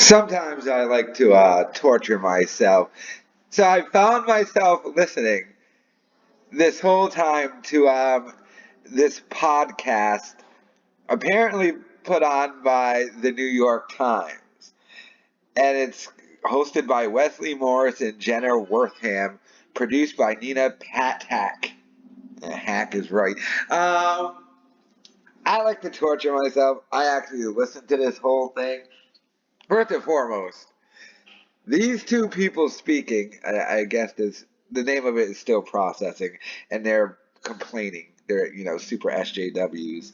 Sometimes I like to torture myself. So I found myself listening this whole time to this podcast, apparently put on by the New York Times. And it's hosted by Wesley Morris and Jenna Wortham, produced by Nina Patak. Hack is right. Um, I like to torture myself. I actually listened to this whole thing. First and foremost, these two people speaking, I guess is the name of it is still processing, and they're complaining. They're super SJWs.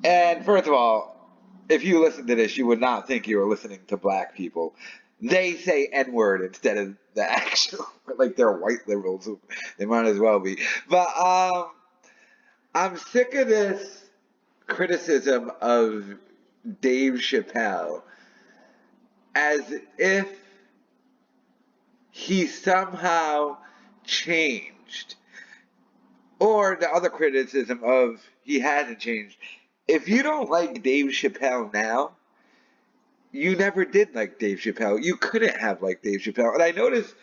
And first of all, if you listen to this, you would not think you were listening to black people. They say N word instead of the actual like they're white liberals. They might as well be. But I'm sick of this criticism of Dave Chappelle as if he somehow changed. Or the other criticism of he hasn't changed. If you don't like Dave Chappelle now, you never did like Dave Chappelle. You couldn't have liked Dave Chappelle. And I notice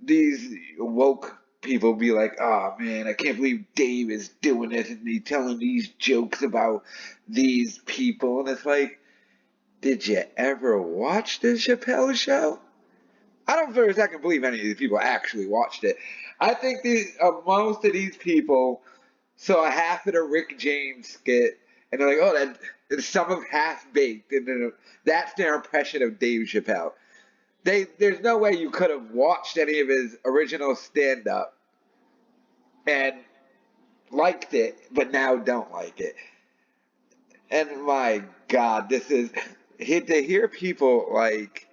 these woke people be like, oh man, I can't believe Dave is doing this and he's telling these jokes about these people. And it's like, did you ever watch the Chappelle show? I don't for a second believe any of these people actually watched it. I think most of these people saw half of the Rick James skit and they're like, oh, that's some of Half Baked, and then that's their impression of Dave Chappelle. There's no way you could have watched any of his original stand up and liked it, but now don't like it. And my God, to hear people like,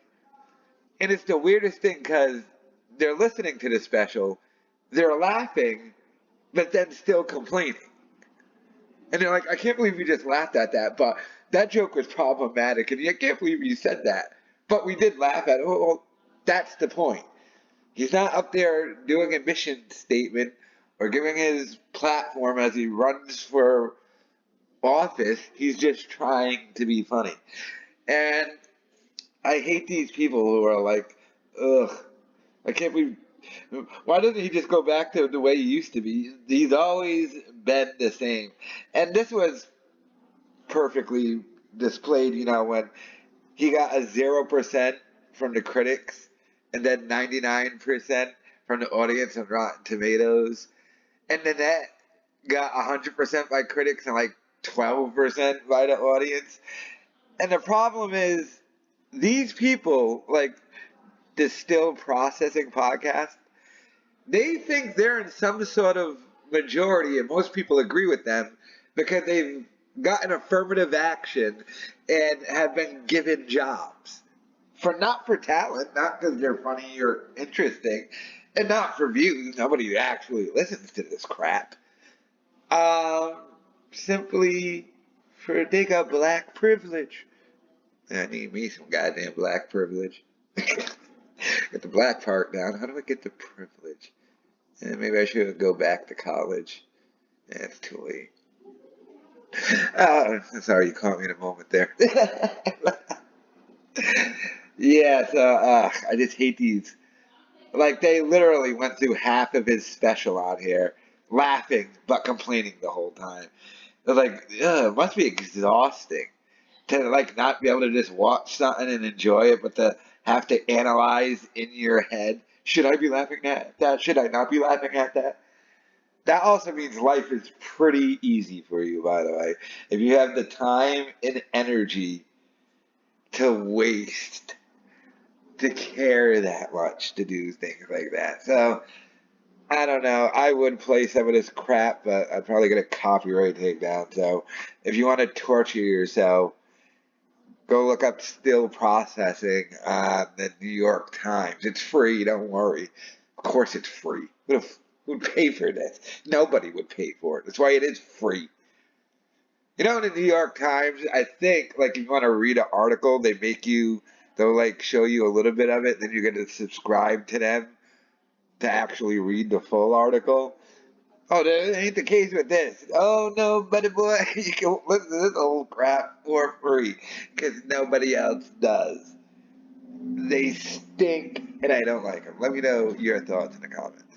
and it's the weirdest thing because they're listening to the special, they're laughing, but then still complaining. And they're like, I can't believe you just laughed at that, but that joke was problematic, and I can't believe you said that. But we did laugh at it. Well, that's the point. He's not up there doing a mission statement or giving his platform as he runs for office. He's just trying to be funny. And I hate these people who are like, ugh, I can't believe. Why doesn't he just go back to the way he used to be? He's always been the same. And this was perfectly displayed, when he got a 0% from the critics and then 99% from the audience on Rotten Tomatoes. And then that got 100% by critics and like 12% by the audience. And the problem is, these people, like the still processing podcast, they think they're in some sort of majority, and most people agree with them because they've gotten affirmative action and have been given jobs. Not for talent, not because they're funny or interesting, and not for views. Nobody actually listens to this crap. Um, Simply for they got black privilege. I need me some goddamn black privilege. Get the black part down. How do I get the privilege? Maybe I should go back to college. It's too late. Sorry, you caught me in a moment there. Yeah, so I just hate these. Like, they literally went through half of his special on here, laughing but complaining the whole time. They're like, it must be exhausting to like not be able to just watch something and enjoy it, but to have to analyze in your head. Should I be laughing at that? Should I not be laughing at that? That also means life is pretty easy for you, by the way. If you have the time and energy to waste to care that much to do things like that. So, I don't know. I would play some of this crap, but I'd probably get a copyright takedown. So, if you want to torture yourself, go look up Still Processing on the New York Times. It's free, don't worry. Of course it's free. Who would pay for this? Nobody would pay for it. That's why it is free. In the New York Times, I think, like, if you want to read an article, they'll, like, show you a little bit of it, then you're going to subscribe to them to actually read the full article. Oh, that ain't the case with this. Oh no, buddy boy, you can listen to this old crap for free because nobody else does. They stink, and I don't like them. Let me know your thoughts in the comments.